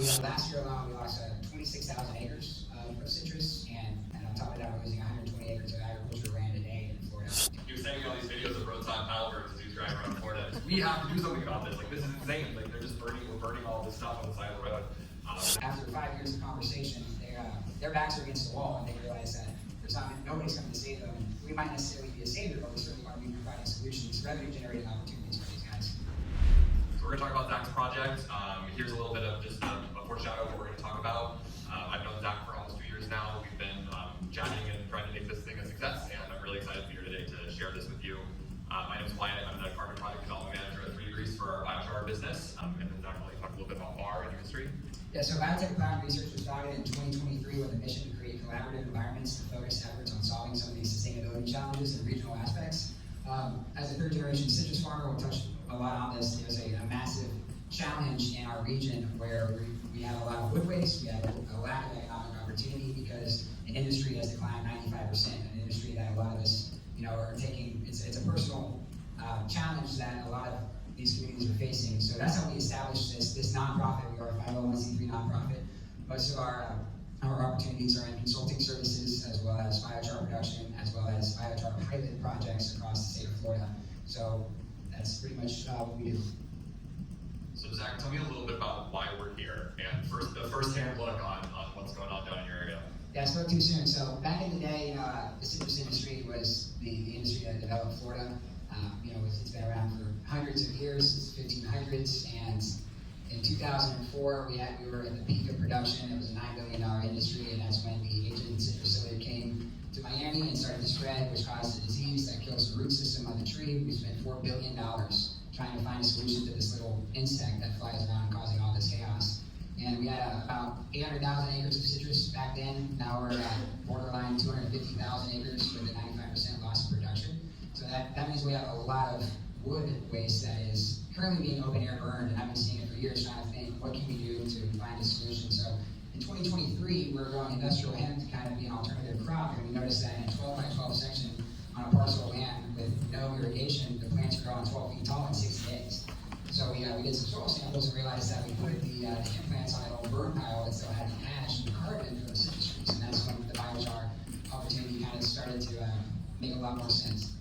last year alone, we lost 26,000 acres of citrus, and on top of that, we're losing 120 acres of agricultural land a day in Florida. He was sending me all these videos of roadside pilebirds as he was driving around Florida. We have to do something about this. Like, this is insane. Like, we're burning all this stuff on the side of the road. After 5 years of conversation, their backs are against the wall, and they realize that nobody's coming to save them. We might necessarily be a savior, but we certainly want to be providing solutions, revenue-generating opportunities for these guys. So we're going to talk about Zach's project. Here's a little bit of just a foreshadow of what we're going to talk about. I've known Zach for almost 2 years now. We've been chatting and trying to make this thing a success, and I'm really excited to be here today to share this with you. My name is Wyatt. I'm the carbon product development manager at 3Degrees for our Biochar business. And then Zach will talk a little bit about BAR and your history. Yeah, so Biotech Research was founded in 2023 with a mission to create collaborative environments to focus efforts on solving some of these sustainability challenges and regional aspects. As a third-generation citrus farmer, we'll touch a lot on this. There's a massive challenge in our region where we have a lot of wood waste, we have a lack of economic opportunity because an industry has declined 95%, an industry that a lot of us are taking. It's a personal challenge that a lot of these communities are facing. So that's how we established this nonprofit. We are a 501c3 nonprofit. Most of our opportunities are in consulting services, as well as biochar production, as well as biochar pilot projects across the state of Florida. So that's pretty much what we do. So Zach, tell me a little bit about why we're here, and the first-hand look on what's going on down in your area. Yeah, I spoke too soon. So back in the day, the citrus industry was the industry that developed Florida. It's been around for hundreds of years, since the 1500s, and in 2004, we were at the peak of production. It was a $9 billion industry, and that's when the Asian citrus psyllid came to Miami and started to spread, which caused a disease that kills the root system of the tree. We spent $4 billion trying to find a solution to this little insect that flies around causing all this chaos. And we had about 800,000 acres of citrus back then. Now we're at borderline 250,000 acres with a 95% loss of production. So that means we have a lot of wood waste that is currently being open air burned, and I've been seeing it for years, trying to think, what can we do to find a solution? So in 2023, we're growing industrial hemp to kind of be an alternative crop, and we noticed that in a 12 by 12 section on a parcel of land with no irrigation, the plants are growing 12 feet tall in 60 days. So we did some soil samples and realized that we put the hemp plants on an old burn pile that still had the ash and carbon from the citrus trees, and that's when the biochar opportunity kind of started to make a lot more sense.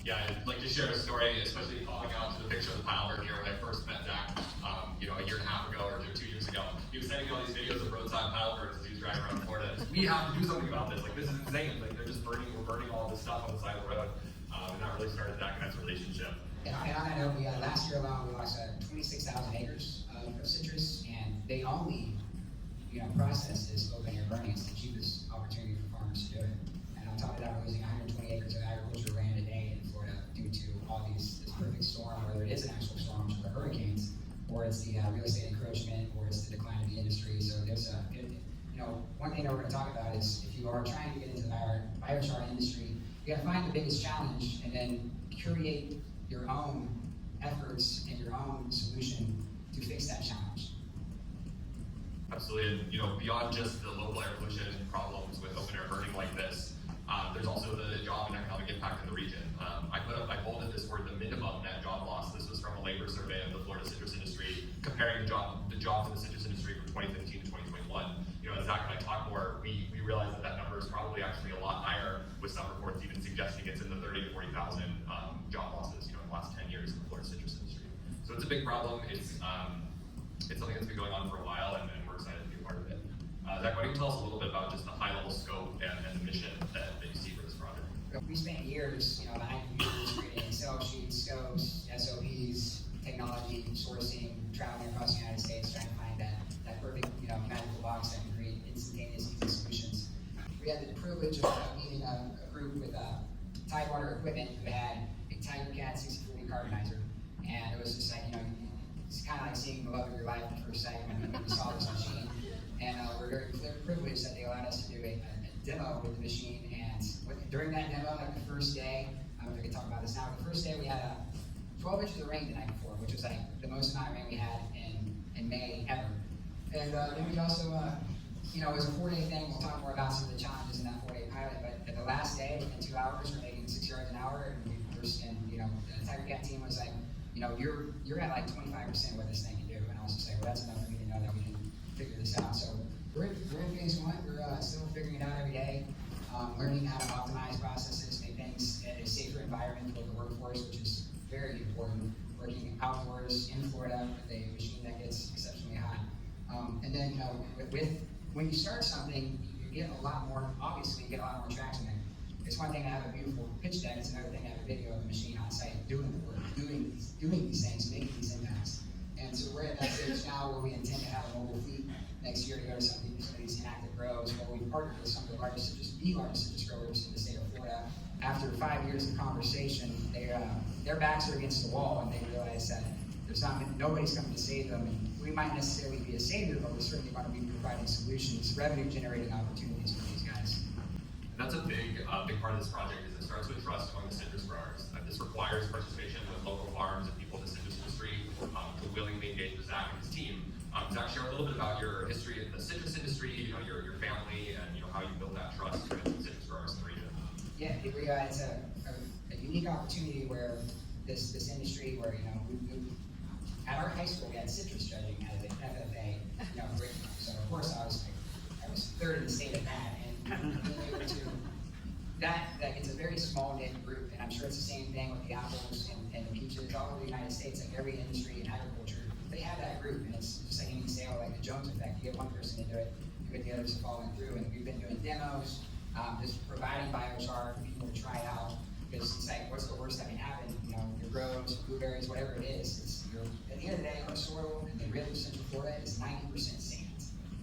Yeah, I'd like to share a story, especially calling out to the picture of the pilebird here when I first met Zach, a year and a half ago or 2 years ago. He was sending me all these videos of roadside pilebirds as he was driving around Florida. We have to do something about this. Like, this is insane. Like, we're burning all this stuff on the side of the road. And that really started Zach and I's relationship. And on that note, last year alone, we lost 26,000 acres of citrus, and they only, process this open air burning. It's the cheapest opportunity for farmers to do it. And on top of that, we're losing 120 acres of agricultural land a day in Florida due to all this perfect storm, whether it is an actual storm, which are the hurricanes, or it's the real estate encroachment, or it's the decline of the industry. So there's one thing that we're going to talk about is if you are trying to get into the biochar industry, you got to find the biggest challenge and then curate your own efforts and your own solution to fix that challenge. Absolutely, and beyond just the local air pollution problems with open air burning like this, there's also the job and economic impact in the region. I bolded this word, the minimum net job loss. This was from a labor survey of the Florida citrus industry, comparing the jobs in the citrus industry from 2015 to 2021. As Zach and I talk more, we realize that number is probably actually a lot higher, with some reports even suggesting it's in the 30,000 to 40,000 job losses, in the last 10 years in the Florida citrus industry. So it's a big problem. It's something that's been going on for a while, and we're excited to be a part of it. Zach, why don't you tell us a little bit about just the high-level scope and the mission that you see for this project? We spent years, behind computers, creating Excel sheets, scopes, SOPs, technology, sourcing, traveling across the United States, trying to find that perfect, magical box that can create instantaneous, easy solutions. We had the privilege of meeting a group with Tidewater equipment who had a TigerCat 6040 carbonizer, and it was just like, it's kind of like seeing the love of your life at first sight when we saw this machine. And we're very privileged that they allowed us to do a demo with the machine. And during that demo, like the first day, I don't know if we can talk about this now, the first day we had 12 inches of rain the night before, which was like the most amount of rain we had in May ever. And then we also, it was a 4-day thing. We'll talk more about some of the challenges in that 4-day pilot. But at the last day, in 2 hours, we're making 6 yards an hour. And the TigerCat team was like, you're at like 25% of what this thing can do. And I was just like, well, that's enough for me to know that we can figure this out. So we're in phase one. We're still figuring it out every day, learning how to optimize processes, make things a safer environment for the workforce, which is very important. Working outdoors in Florida with a machine that gets exceptionally hot. And then, when you start something, you get a lot more, obviously, you get a lot more traction there. It's one thing to have a beautiful pitch deck, it's another thing to have a video of the machine on site doing the work, doing these things, making these impacts. And so we're at that stage now where we intend to have a mobile fleet next year to go to some of these inactive groves, where we've partnered with some of the largest citrus growers in the state of Florida. After 5 years of conversation, their backs are against the wall, and they realize that nobody's coming to save them. And we might necessarily be a savior, but we're certainly going to be providing solutions, revenue-generating opportunities for these guys. And that's a big part of this project. Is it starts with trust among the citrus growers. This requires participation with local farms and people in the citrus industry to willingly engage with Zach and his team. Zach, share a little bit about your history in the citrus industry, your family, and how you built that trust with citrus growers in the region. Yeah, it's a unique opportunity where this industry, where we at our high school we had citrus judging as an FFA, curriculum. So of course I was third in the state of that, and being able to that it's a very small knit group, and I'm sure it's the same thing with the apples and the peaches all over the United States. Like every industry in agriculture, they have that group, and it's just like any sale, like the Jones effect. You get one person to do it, you get the others following through, and we've been doing demos, just providing biochar for people to try it out. Because it's like, what's the worst that can happen? Your groves, blueberries, whatever it is. At the end of the day, our soil in the really Central Florida is 90% sand.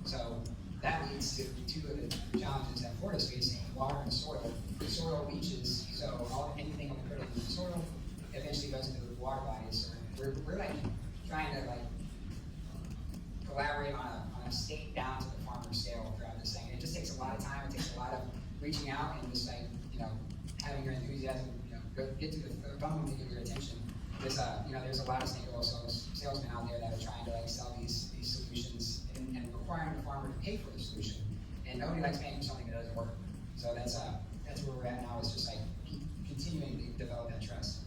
So that leads to two of the challenges that Florida's facing: water and soil. The soil leaches, so anything that we put in the soil eventually goes into the water bodies. So we're like trying to collaborate on a state down to the farmer scale throughout this thing. And it just takes a lot of time. It takes a lot of reaching out and just having your enthusiasm, get to the phone and give your attention. There's a lot of snake oil salesmen out there that are trying to sell these solutions and requiring the farmer to pay for the solution. And nobody likes paying for something that doesn't work. So that's where we're at now. Is just continuing to develop that trust.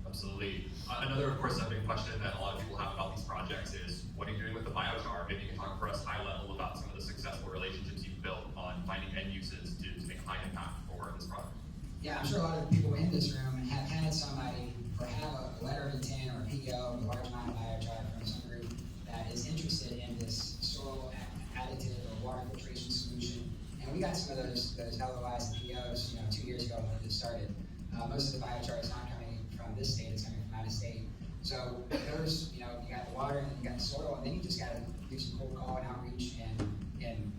Absolutely. Another, of course, a big question that a lot of people have about these projects is, what are you doing with the biochar? Maybe you can talk for us high level about some of the successful relationships you've built on finding end uses to make a high impact for this product. Yeah, I'm sure a lot of the people in this room have had somebody or have a letter of intent or a PO, a large amount of biochar from some group that is interested in this soil additive or water filtration solution. And we got some of those LOIs and POs 2 years ago when this started. Most of the biochar is not coming from this state, it's coming from out of state. So those, you got the water and then you got the soil, and then you just got to do some cold call and outreach and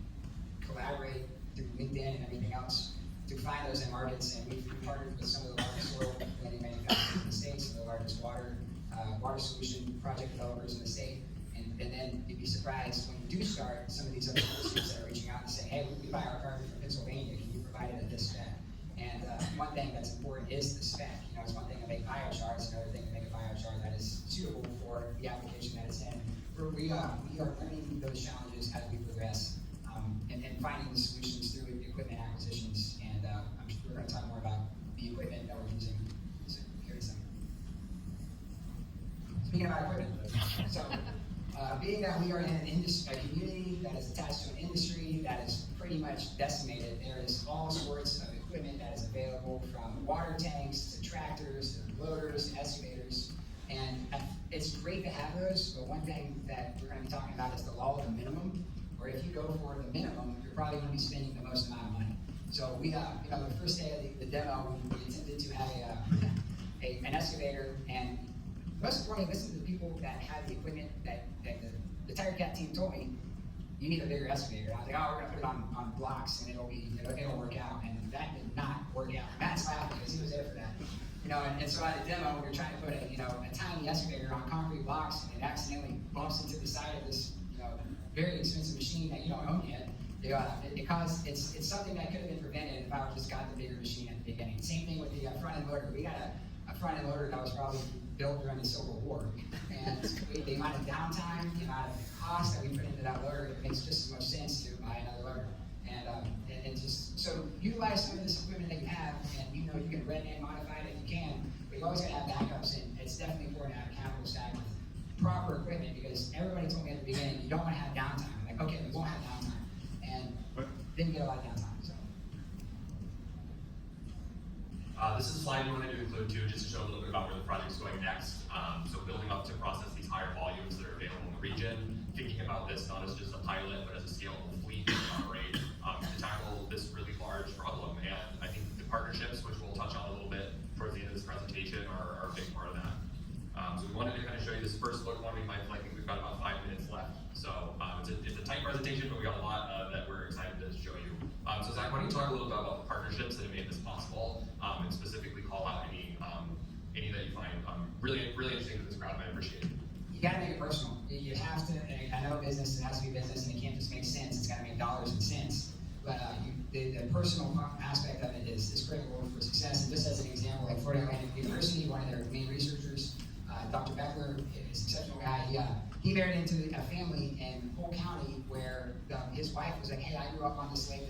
collaborate through LinkedIn and everything else to find those end markets. And we've partnered with some of the largest soil blending manufacturers in the state, some of the largest water solution project developers in the state. And then you'd be surprised when you do start some of these other industries that are reaching out and saying, hey, we buy our carbon from Pennsylvania, can you provide it at this spec? And one thing that's important is the spec. It's one thing to make biochar, it's another thing to make a biochar that is suitable for the application that it's in. We are learning those challenges as we progress, and finding the solutions through equipment acquisitions. And I'm sure we're going to talk more about the equipment that we're using. So here's some. Speaking about equipment, so being that we are in a community that is attached to an industry that is pretty much decimated, there is all sorts of equipment that is available, from water tanks to tractors to loaders to excavators. And it's great to have those, but one thing that we're going to be talking about is the law of the minimum, or if you go for the minimum, you're probably going to be spending the most amount of money. So we, the first day of the demo, we intended to have an excavator, and most importantly, listen to the people that have the equipment that the Tire Cat team told me, you need a bigger excavator. And I was like, oh, we're gonna put it on blocks and it'll work out. And that did not work out. Matt's laughing because he was there for that. And so at the demo, we were trying to put a tiny excavator on concrete blocks, and it accidentally bumps into the side of this, very expensive machine that you don't own yet. It's something that could have been prevented if I would just got the bigger machine at the beginning. Same thing with the front end loader. We got a front end loader that was probably built during the Civil War, and the amount of downtime, the amount of cost that we put into that loader, it makes just as much sense to buy another loader. And just so utilize some of this equipment that you have, and you can red and modify it if you can, but you always got to have backups, and it's definitely important to have a capital stack with proper equipment, because everybody told me at the beginning, you don't want to have downtime. I'm like, okay, we won't have downtime. And didn't get a lot of downtime, so. This is a slide we wanted to include too, just to show a little bit about where the project's going next. So building up to process these higher volumes that are available in the region, thinking about this not as just a pilot, but as a scalable fleet to operate to tackle this really large problem. And I think the partnerships, which we'll touch on a little bit towards the end of this presentation, are a big part of that. So we wanted to kind of show you this first look one. I think we've got about 5 minutes left. So it's a tight presentation, but we got a lot that we're excited to show you. So Zach, why don't you talk a little bit about the partnerships that have made this possible, and specifically call out any that you find really interesting to this crowd, and I appreciate it. You gotta make it personal. You have to, and I know business, it has to be business, and it can't just make sense, it's gotta make dollars and cents. But the personal aspect of it is critical for success. And just as an example, like Florida Atlantic University, one of their main researchers, Dr. Beckler, is an exceptional guy. He married into a family in Polk County where his wife was like, hey, I grew up on this lake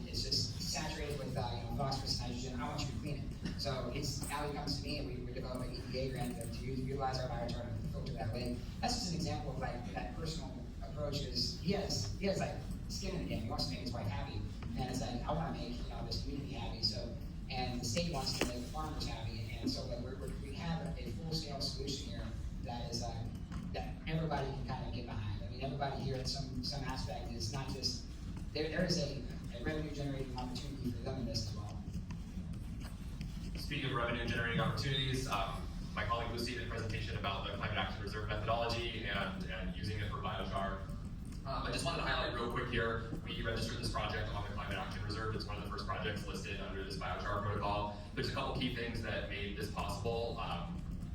it's just saturated with phosphorus and nitrogen, I want you to clean it. So now he comes to me and we develop an EPA grant to utilize our biochar to filter that lake. That's just an example of like that personal approach. Is he has like skin in the game. He wants to make his wife happy, and it's like I want to make this community happy. So, and the state wants to make the farmers happy, and so like we have a full scale solution here that is that everybody can kind of get behind. I mean, everybody here in some aspect is not just there is a revenue generating opportunity for them in this as well. Speaking of revenue generating opportunities, my colleague Lucy did a presentation about the Climate Action Reserve methodology and using it for biochar. I just wanted to highlight real quick here, we registered this project on the Climate Action Reserve. It's one of the first projects listed under this biochar protocol. There's a couple key things that made this possible.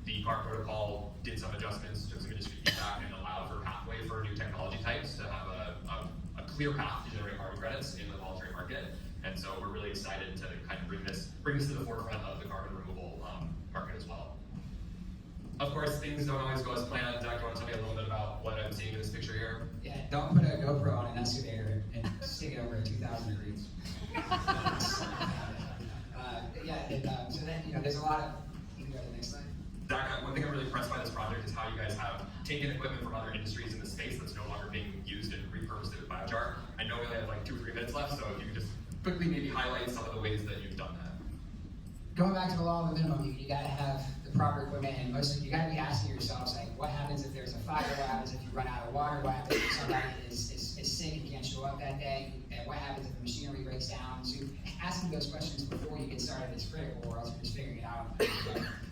The CAR protocol did some adjustments, took some industry feedback, and allowed for a pathway for new technology types to have a clear path to generate carbon credits in the voluntary market. And so we're really excited to kind of bring this to the forefront of the carbon removal market as well. Of course, things don't always go as planned. Zach, do you want to tell me a little bit about what I'm seeing in this picture here? Yeah, don't put a GoPro on an excavator and stick it over at 2,000 degrees. So then, there's a lot of, you can go to the next slide. Zach, one thing I'm really impressed by this project is how you guys have taken equipment from other industries in the space that's no longer being used and repurposed it with biochar. I know we only have like 2 or 3 minutes left, so if you could just quickly maybe highlight some of the ways that you've done that. Going back to the law of the minimum, you got to have the proper equipment, and mostly you got to be asking yourselves, like, what happens if there's a fire? What happens if you run out of water? What happens if somebody is sick and can't show up that day? And what happens if the machinery breaks down? So asking those questions before you get started is critical, or else you're just figuring it out.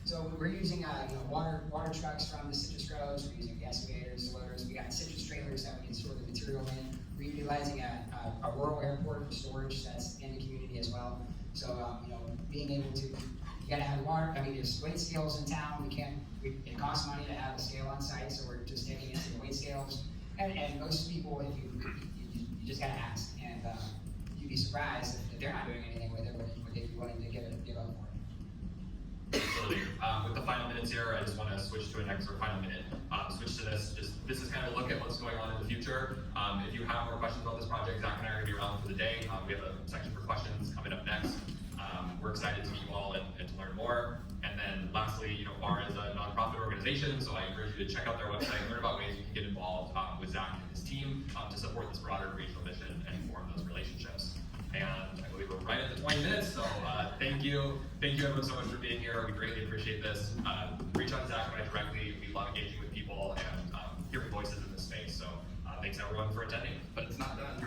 So we're using water trucks from the citrus groves. We're using excavators, loaders. We got citrus trailers that we can store the material in. We're utilizing a rural airport for storage that's in the community as well. So being able to, you got to have water. I mean, there's weight scales in town. It costs money to have a scale on site, so we're just taking it to the weight scales. And most people, if you just got to ask, and you'd be surprised if they're not doing anything with it, would they be willing to give up for it. Absolutely. With the final minutes here, I just want to switch to final minute. Switch to this. This is kind of a look at what's going on in the future. If you have more questions about this project, Zach and I are going to be around for the day. We have a section for questions coming up next. We're excited to meet you all and to learn more. And then lastly, BAR is a nonprofit organization, so I encourage you to check out their website and learn about ways you can get involved with Zach and his team to support this broader regional mission and form those relationships. And I believe we're right at the 20 minutes, so thank you. Thank you everyone so much for being here. We greatly appreciate this. Reach out to Zach and I directly. We love engaging with people and hearing voices in this space. So thanks everyone for attending. But it's not done.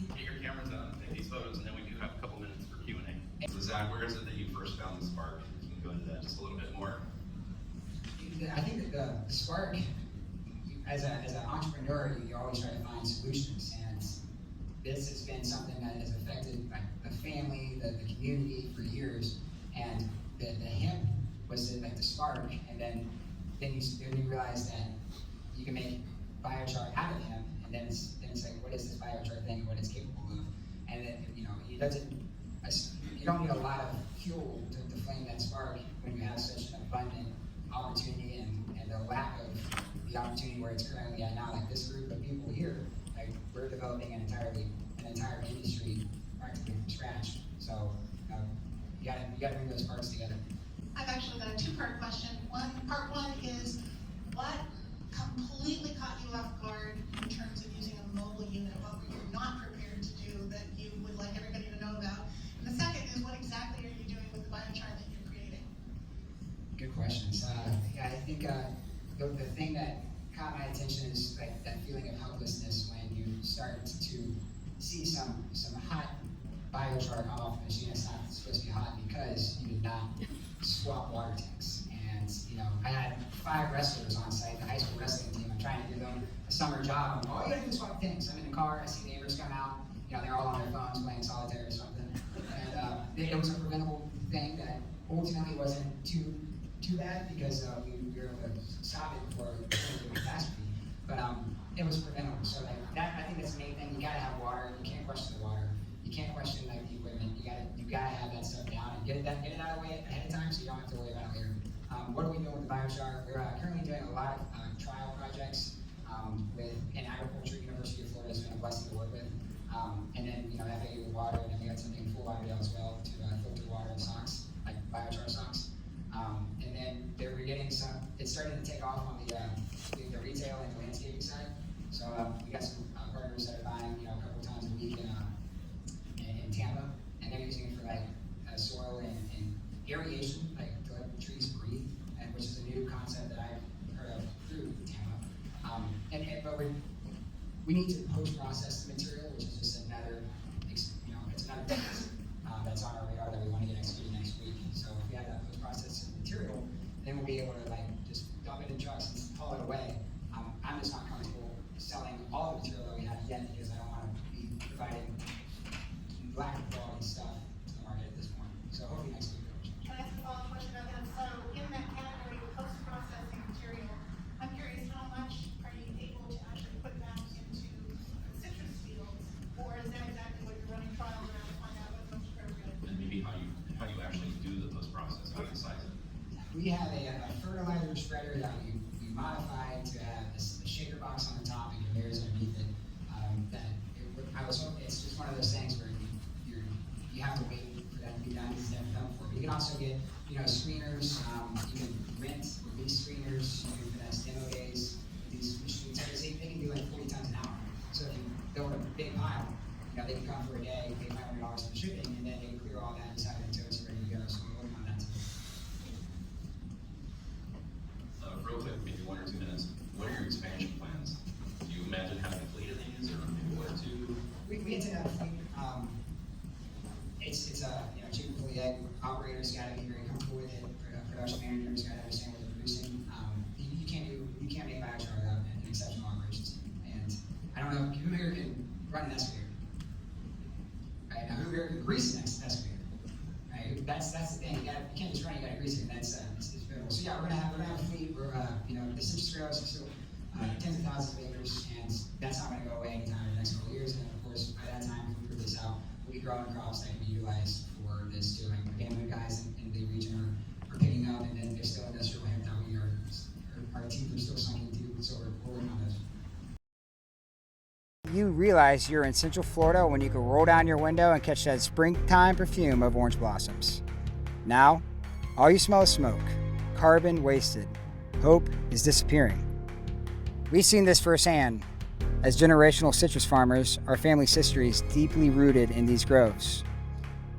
Get your cameras on, take these photos, and then we do have a couple minutes for Q&A. So Zach, where is it that you first found the spark? Can you go into that just a little bit more? I think that the spark, as an entrepreneur, you always try to find solutions, and this has been something that has affected the family, the community for years, and the hemp was like the spark, and then you realize that you can make biochar out of hemp, and then it's like, what is this biochar thing, what it's capable of, and then you don't need a lot of fuel to flame that spark when you have such an abundant opportunity and the lack of the opportunity where it's currently at now. Like this group of people here, like we're developing an entire industry practically from scratch. So you gotta bring those parts together. I've actually got a 2-part question. Part one is, what see some hot biochar come off the machine. It's not supposed to be hot because you did not swap water tanks. And I had 5 wrestlers on site, the high school wrestling team. I'm trying to give them a summer job. All you gotta do is swap tanks. I'm in the car, I see neighbors come out, they're all on their phones playing solitaire or something. And it was a preventable thing that ultimately wasn't too bad because we were able to stop it before it became a catastrophe. But it was preventable. So that, I think that's the main thing. You gotta have water. You can't question the water. You can't question the equipment. You gotta have that stuff down and get it out of the way ahead of time so you don't have to worry about it later. What are we doing with the biochar? We're currently doing a lot of trial projects with an agriculture. University of Florida has been a blessing to work with. And then FAU with water, and then we got something full Lauderdale as well to filter water in socks, like biochar socks. And then we're getting some. It's starting to take off on the retail and the landscaping side. So we got some partners that are buying a couple times a week in Tampa, and they're using it for soil and irrigation, to let the trees breathe, and which is a new concept that I've heard of through Tampa. But we need to post-process the material, which is just another, it's another thing that's on our radar that we want to get executed next week. So if we have that post-processed material, then we'll be able to just dump it in trucks and haul it away. I'm just not comfortable selling all the material that we have yet because I don't want to be providing lack of quality stuff to the market at this point. So hopefully next week. Can I ask a follow-up question about that? So in that category of post-processing material, I'm curious how much are you able to actually put back into citrus fields, or is that exactly what you're running trials around to find out what's most appropriate? And maybe how you actually do the post-process, how you size it. We have a fertilizer spreader that we modified to have a shaker box on the top and conveyors underneath it. It's just one of those things where you have to wait for that to be done. It's never done before. But you can also get screeners. You can rent release screeners. You can finesse demo days. These machines, they can do 40 tons an hour. So if you build a big pile, they can come for a day, pay $500 for shipping, and then they can clear all that and decide it until it's ready to go. So we're working on that too. Real quick, maybe 1 or 2 minutes. What are your expansion plans? Do you imagine having a fleet of these, or maybe 1 or 2? We intend to have a fleet. It's a chicken fully egg. Operators got to be very comfortable with it. Production managers got to understand what they're producing. You can't make biochar without an exceptional operations team. And I don't know who here can run an excavator. Right? Now, who here can grease an excavator? Right? That's the thing. You can't just run. You got to grease it. And that's it's pivotal. So yeah, we're gonna have a fleet. We're the citrus grows are still tens of thousands of acres, and that's not going to go away anytime in the next couple of years. And of course, by that time, if we prove this out, we'll be growing crops that can be utilized for this too. Like the bamboo guys in the region are picking up, and then there's still industrial hemp that our teeth are still sunk into, so we're working on those. You realize you're in Central Florida when you can roll down your window and catch that springtime perfume of orange blossoms. Now, all you smell is smoke, carbon wasted. Hope is disappearing. We've seen this firsthand. As generational citrus farmers, our family's history is deeply rooted in these groves.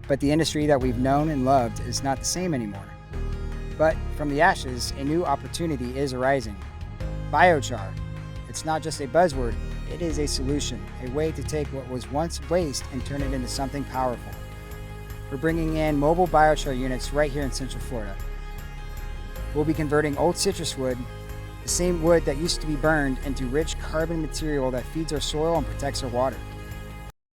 But the industry that we've known and loved is not the same anymore. But from the ashes, a new opportunity is arising. Biochar. It's not just a buzzword, it is a solution, a way to take what was once waste and turn it into something powerful. We're bringing in mobile biochar units right here in Central Florida. We'll be converting old citrus wood, the same wood that used to be burned, into rich carbon material that feeds our soil and protects our water.